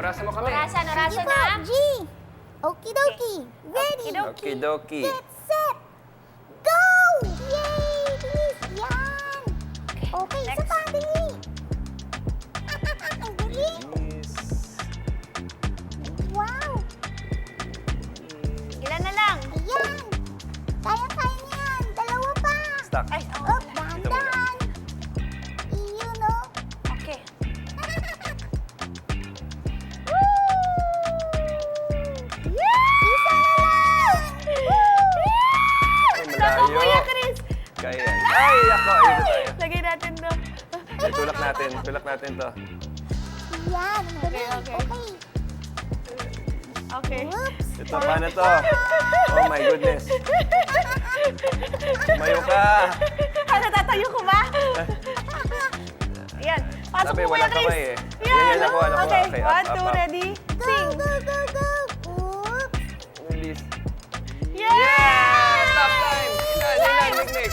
Orasan mo kami. Orasan Sige po, na. G. Okie dokie. Ready, Okie dokie. get set, go! Yay! Bilis! Yan! Okay, isa next. pa, dali. Ang galing! Yes. Wow! Ilan na lang? Ayan! Kaya-kaya niyan! Dalawa pa! Stuck. Ay, Up, dahan-dahan! Iyon, no? okay. Isa na lang! Ay, Naku, malayo. Kuya Chris. Kaya yan. Ay, ako. Ayun tayo. Lagay natin doon. Ay, tulak natin. Tulak natin to. Yan, ang galing. Okay. Okay. Okay. Oops! Ito, paano to? Oh my goodness. Tumayo ka. Ano, tatayo ko ba? Ayan. Pasok Sabi, mo, Kuya walang Chris. kamay eh. Yan. Yan, ako. Okay, Okay, up, 1, up, 2, up. ready? Go, Sing. go, go, go! Oops! Bilis. Yeah! Stop time. Ilan, Nick, Nick.